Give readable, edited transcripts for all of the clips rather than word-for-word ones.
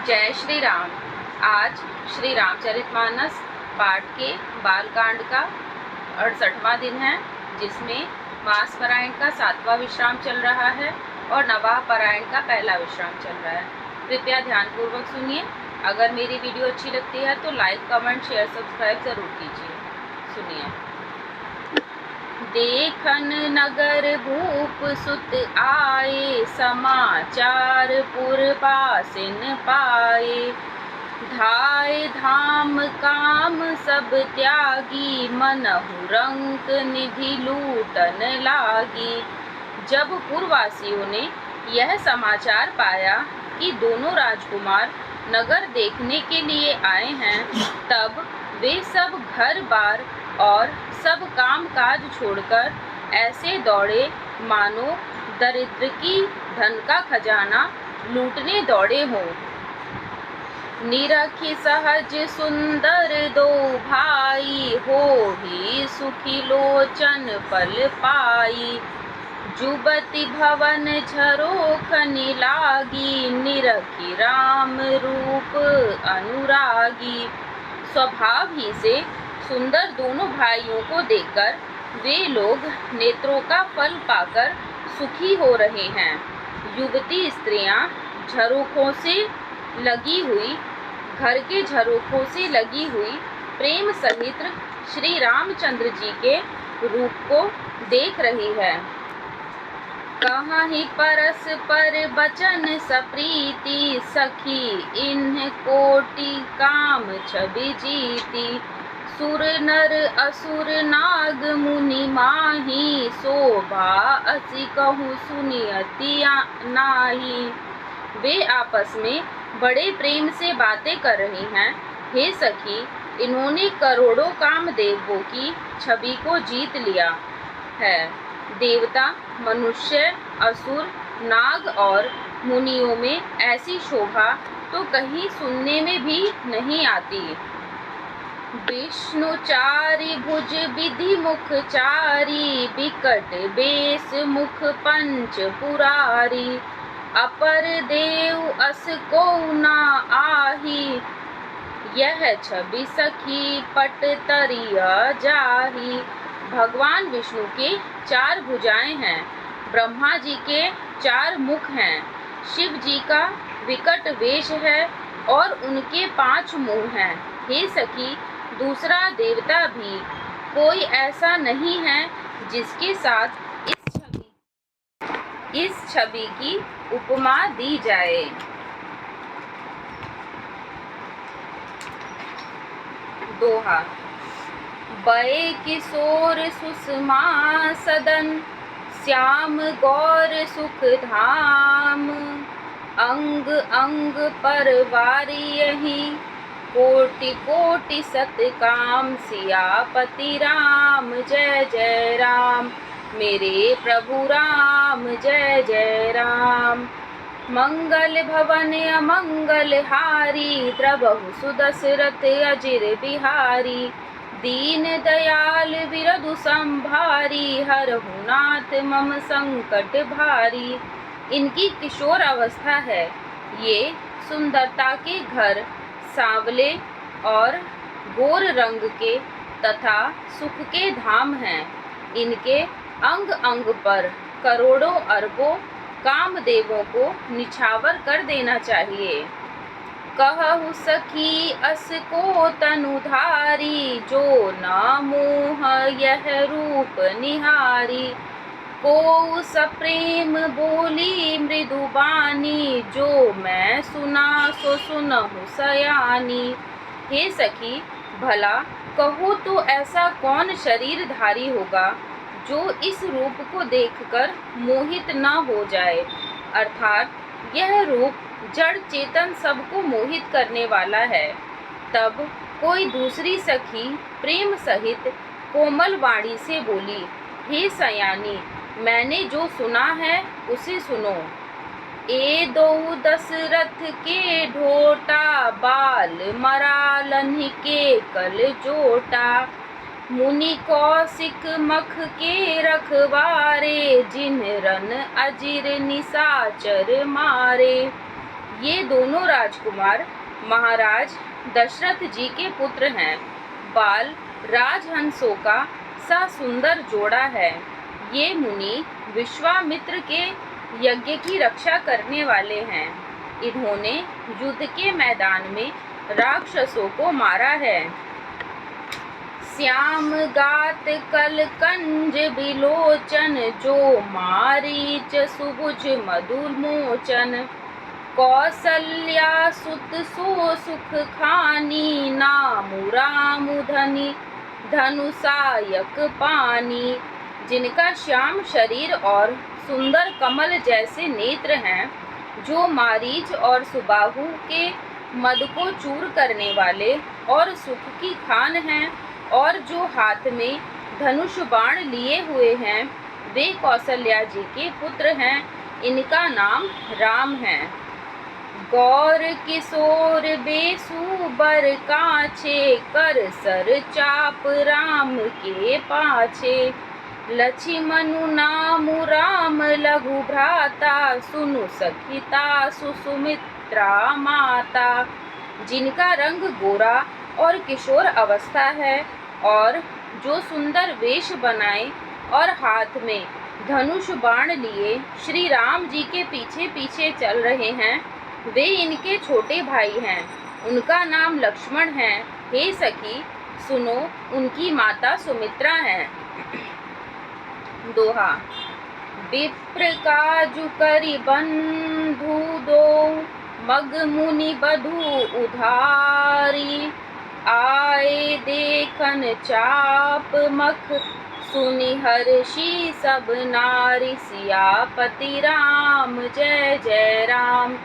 जय श्री राम। आज श्री रामचरितमानस पाठ के बालकांड का 68वां दिन है, जिसमें मास पारायण का 7वां विश्राम चल रहा है और नवाह पारायण का पहला विश्राम चल रहा है। कृपया ध्यानपूर्वक सुनिए। अगर मेरी वीडियो अच्छी लगती है तो लाइक, कमेंट, शेयर, सब्सक्राइब ज़रूर कीजिए। सुनिए। देखन नगर भूप सुत आए, समाचार पुर पासिन पाए। धाय धाम काम सब त्यागी, मनहु रंक निधि लूटन लागी। जब पुरवासियों ने यह समाचार पाया कि दोनों राजकुमार नगर देखने के लिए आए हैं, तब वे सब घर बार और सब काम काज छोड़कर ऐसे दौड़े मानो दरिद्र की धन का खजाना लूटने दौड़े हों। निरखी सहज सुंदर दो भाई, हो ही सुखी लोचन पल पाई। जुबती भवन झरोखनि लागी, निरखी राम रूप अनुरागी। स्वभाव ही से सुंदर दोनों भाइयों को देखकर वे लोग नेत्रों का फल पाकर सुखी हो रहे हैं। युवती स्त्रियां झरोखों से लगी हुई, घर के झरोखों से लगी हुई प्रेम सहित श्री रामचंद्र जी के रूप को देख रही है। कहीं परस्पर बचन सप्रीति, सखी इन्ह कोटि काम छवि जीती। सुर नर असुर नाग मुनि माही, शोभा असी कहूँ सुनियति नाही। वे आपस में बड़े प्रेम से बातें कर रही हैं। हे सखी, इन्होंने करोड़ों कामदेवों की छवि को जीत लिया है। देवता, मनुष्य, असुर, नाग और मुनियों में ऐसी शोभा तो कहीं सुनने में भी नहीं आती। विष्णु चारि भुज विधि मुख चारी, बिकट बेस मुख पंच पुरारी। अपर देव अस को ना आही, यह छवि सखी पट तरिया जाही। भगवान विष्णु के 4 भुजाएं हैं, ब्रह्मा जी के 4 मुख हैं, शिव जी का विकट वेश है और उनके 5 मुंह हैं। हे सखी, दूसरा देवता भी कोई ऐसा नहीं है जिसके साथ इस छवि की उपमा दी जाए। दोहा। बय किशोर सुषमा सदन, श्याम गौर सुख धाम। अंग अंग पर वारियहि, कोटि कोटि सत काम। सियापति राम जय जय राम, मेरे प्रभु राम जय जय राम। मंगल भवन अमंगल हारी, द्रवहु सुदशरथ अजिर बिहारी। दीन दयाल विरधु संभारी, हरहु नाथ मम संकट भारी। इनकी किशोर अवस्था है। ये सुंदरता के घर, सांवले और गोर रंग के तथा सुख के धाम हैं। इनके अंग अंग पर करोड़ों अरबों कामदेवों को निछावर कर देना चाहिए। कहु सखी अस को तनुधारी, जो न मोह यह रूप निहारी। को सप्रेम बोली मृदु बानी, जो मैं सुना सो सुनहु सयानी। हे सखी, भला कहो तो ऐसा कौन शरीरधारी होगा जो इस रूप को देखकर मोहित न हो जाए। अर्थात यह रूप जड़ चेतन सबको मोहित करने वाला है। तब कोई दूसरी सखी प्रेम सहित कोमल वाणी से बोली, हे सयानी, मैंने जो सुना है उसे सुनो। ए दो दशरथ के ढोटा, बाल मरालन्हि के कल जोटा। मुनि कौशिक मख के रखवारे, जिन रन अजिर निशाचर मारे। ये दोनों राजकुमार महाराज दशरथ जी के पुत्र हैं। बाल राजहंसों का सा सुंदर जोड़ा है। ये मुनि विश्वामित्र के यज्ञ की रक्षा करने वाले हैं। इन्होंने युद्ध के मैदान में राक्षसों को मारा है। श्याम गात कलकंज बिलोचन, जो मारीच सुभुज मधुमोचन। कौसल्या सुत सो सुख खानी, नामु रामु धनी धनुषायक पानी। जिनका श्याम शरीर और सुंदर कमल जैसे नेत्र हैं, जो मारीच और सुबाहु के मद को चूर करने वाले और सुख की खान हैं, और जो हाथ में धनुष बाण लिए हुए हैं, वे कौशल्या जी के पुत्र हैं। इनका नाम राम है। गौर किशोर बेसु बर काछे, कर सर चाप राम के पाछे। लक्ष्मणु नामु राम लघु भ्राता, सुनु सखिता सुमित्रा माता। जिनका रंग गोरा और किशोर अवस्था है, और जो सुंदर वेश बनाए और हाथ में धनुष बाण लिए श्री राम जी के पीछे पीछे चल रहे हैं, वे इनके छोटे भाई हैं। उनका नाम लक्ष्मण है। हे सखी सुनो, उनकी माता सुमित्रा है। दोहा। विप्र काजु करि बंधु दो, मग मुनि बधु उधारी। आए देखन चाप मख, सुनि हर्षि सब नारी। सियापति राम जय जय राम,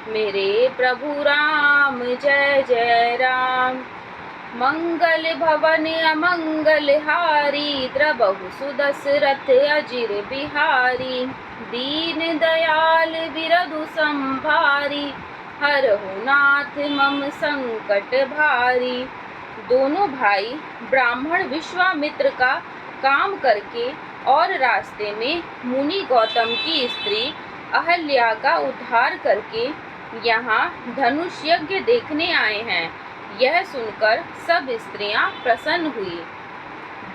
मेरे प्रभु राम जय जय राम। मंगल भवन अमंगल हारी, द्रबहु सुदशरथ अजिर बिहारी। दीन दयाल बिरधु संभारी, हरहु नाथ मम संकट भारी। दोनों भाई ब्राह्मण विश्वामित्र का काम करके और रास्ते में मुनि गौतम की स्त्री अहल्या का उद्धार करके यहाँ धनुष यज्ञ देखने आए हैं। यह सुनकर सब स्त्रियां प्रसन्न हुई।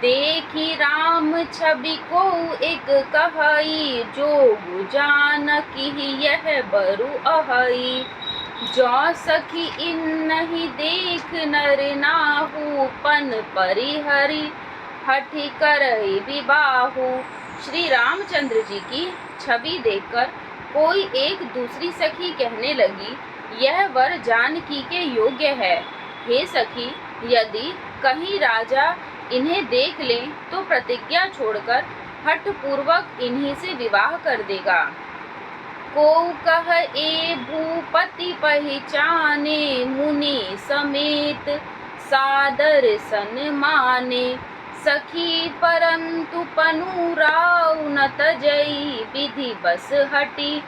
देखी राम छवि को एक कहई, जोगु जानकी यह बरु अहई। जौ सखी इन नहीं देख नर नाहु, पन परिहरि हठि करई विबाहु। श्री रामचंद्र जी की छवि देखकर कोई एक दूसरी सखी कहने लगी, यह वर जानकी के योग्य है। हे सखी, यदि कहीं राजा इन्हें देख ले तो प्रतिज्ञा छोड़कर हठ पूर्वक इन्हीं से विवाह कर देगा। को कह ए भूपति पहचाने, मुनि समेत सादर सन माने। सखी परंतु पनुराउ न तजई, विधि बस हटी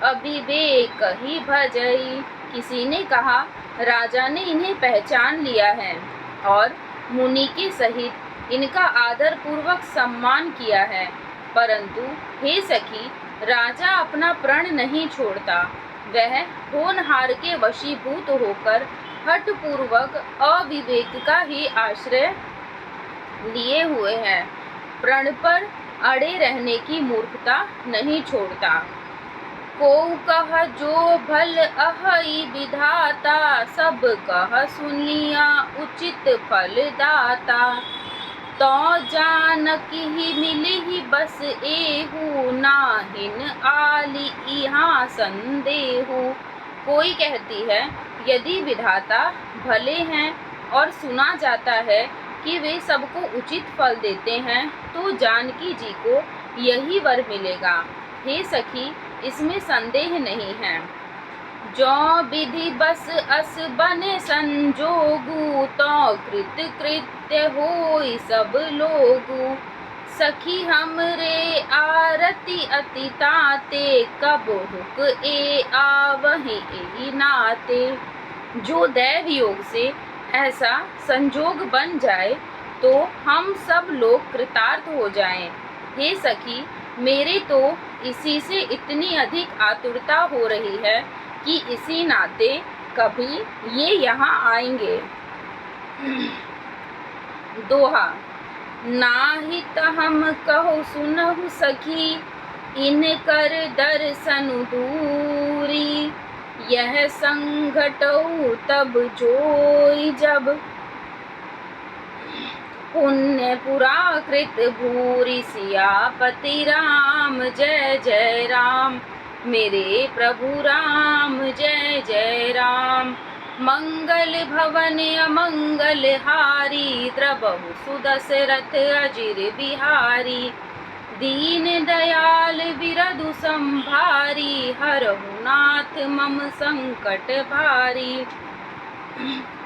अभिवेक ही भजई। किसी ने कहा, राजा ने इन्हें पहचान लिया है और मुनि के सहित इनका आदर पूर्वक सम्मान किया है, परंतु हे सखी, राजा अपना प्रण नहीं छोड़ता। वह होनहार के वशीभूत होकर हठ पूर्वक अविवेक का ही आश्रय लिए हुए हैं। प्रण पर अड़े रहने की मूर्खता नहीं छोड़ता। को कह जो भल अहई विधाता, सब कह सुनिया उचित फल दाता। तो जानकी ही मिली ही बस एहू, नाहिन आली यहाँ संदेहू। कोई कहती है, यदि विधाता भले हैं और सुना जाता है कि वे सबको उचित फल देते हैं, तो जानकी जी को यही वर मिलेगा। हे सखी, इसमें संदेह नहीं है। जो विधि बस अस बने संजोगु, तो कृत कृत्य होई सब लोगु। सखी हमरे आरती अति ताते, कब हुक ए आवहि एहि नाते। जो दैव योग से ऐसा संजोग बन जाए तो हम सब लोग कृतार्थ हो जाएं। हे सखी, मेरे तो इसी से इतनी अधिक आतुरता हो रही है कि इसी नाते कभी ये यहाँ आएंगे। दोहा। नाहित हम कहो सुनहु सखी, इनकर दर्शन दूरी। यह संघटऊ तब जोई जब, पुण्य पुराकृत भूरि। सियापति राम जय जय राम, मेरे प्रभु राम जय जय राम। मंगल भवन अमंगल हारी, द्रबहु सुदशरथ अजिर बिहारी। दीन दयाल बिरधु संभारी, हरहु नाथ मम संकट भारी।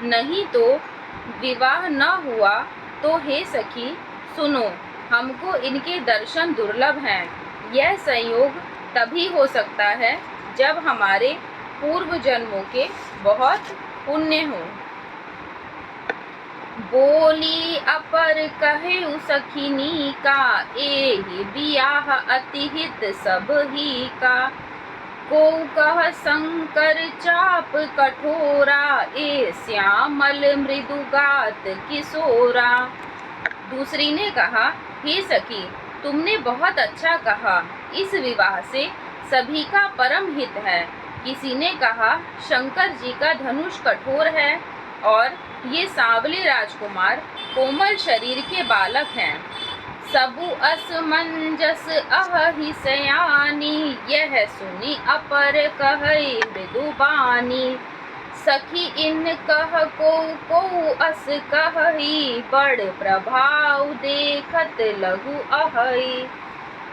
नहीं तो विवाह न हुआ तो हे सखी सुनो, हमको इनके दर्शन दुर्लभ हैं। यह संयोग तभी हो सकता है जब हमारे पूर्व जन्मों के बहुत पुण्य हो। बोली अपर कहे सखिनी का, एहि बियाह अति हित सब ही का। को कह शंकर चाप कठोरा, ए श्यामल मृदुगात किशोरा। दूसरी ने कहा, हे सखी तुमने बहुत अच्छा कहा, इस विवाह से सभी का परम हित है। किसी ने कहा, शंकर जी का धनुष कठोर है और ये सांवले राजकुमार कोमल शरीर के बालक हैं। सबु असमंजस अहि सयानी, यह सुनी अपर कहई मृदुबानी। सखी इन कह को अस कहई, बड़ प्रभाव देखत लघु अहई।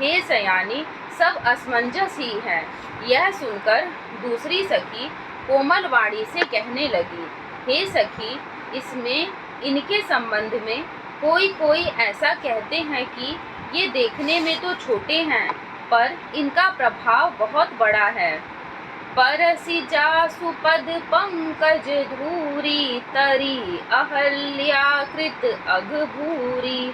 हे सयानी सब असमंजस ही है। यह सुनकर दूसरी सखी कोमल वाणी से कहने लगी, हे सखी इसमें इनके संबंध में कोई ऐसा कहते हैं कि ये देखने में तो छोटे हैं पर इनका प्रभाव बहुत बड़ा है। परसि जासु पद पंकज धूरी, तरी अहल्याकृत अघभूरी।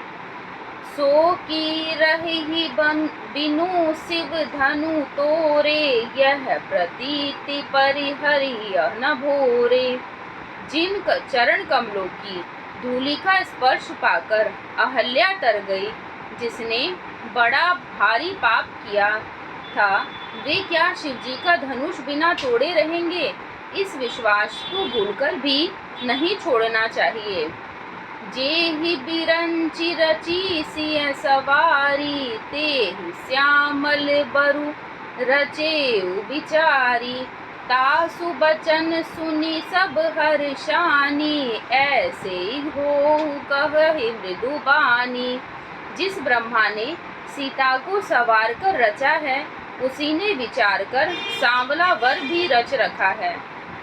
सो की रही बिनु शिव धनु तोरे, यह प्रतीति परिहरिय न भोरे। जिन चरण कमलों की धूलि का स्पर्श पाकर अहल्या तर गई, जिसने बड़ा भारी पाप किया था, वे क्या शिवजी का धनुष बिना तोड़े रहेंगे? इस विश्वास को भूलकर भी नहीं छोड़ना चाहिए। जेहि बिरंचि रची सिय सवारी, तेहि श्यामल बरु रचेउ बिचारी। तासु बचन सुनी सब हर्षानी, ऐसे हो कहि मृदुबानी। जिस ब्रह्मा ने सीता को सवार कर रचा है, उसी ने विचार कर सांवला वर भी रच रखा है।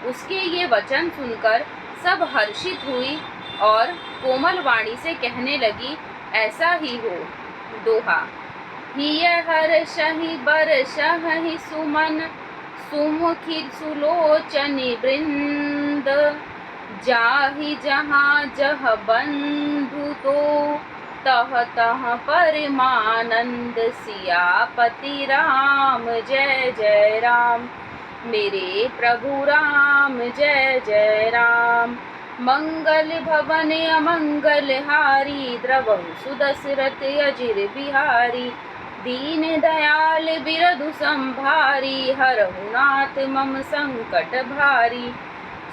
उसके ये वचन सुनकर सब हर्षित हुई और कोमल वाणी से कहने लगी, ऐसा ही हो। दोहा। हिय हर्षहि बरषहि सुमन, सुमुखी सुलोचनि वृंद। जाहि जहाँ जह बंधु तो, तह तह परमानंद। सियापति राम जय जय राम, मेरे प्रभु राम जय जय राम। मंगल भवन अमंगल हारी, द्रवहु सुदशरथ अजिर बिहारी। दीन दयाल बिरधु संभारी, हरहु नाथ मम संकट भारी।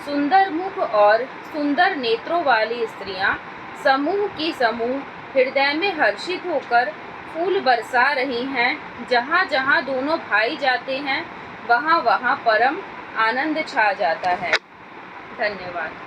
सुंदर मुख और सुंदर नेत्रों वाली स्त्रियां समूह की समूह हृदय में हर्षित होकर फूल बरसा रही हैं। जहाँ जहाँ दोनों भाई जाते हैं, वहाँ वहाँ परम आनंद छा जाता है। धन्यवाद।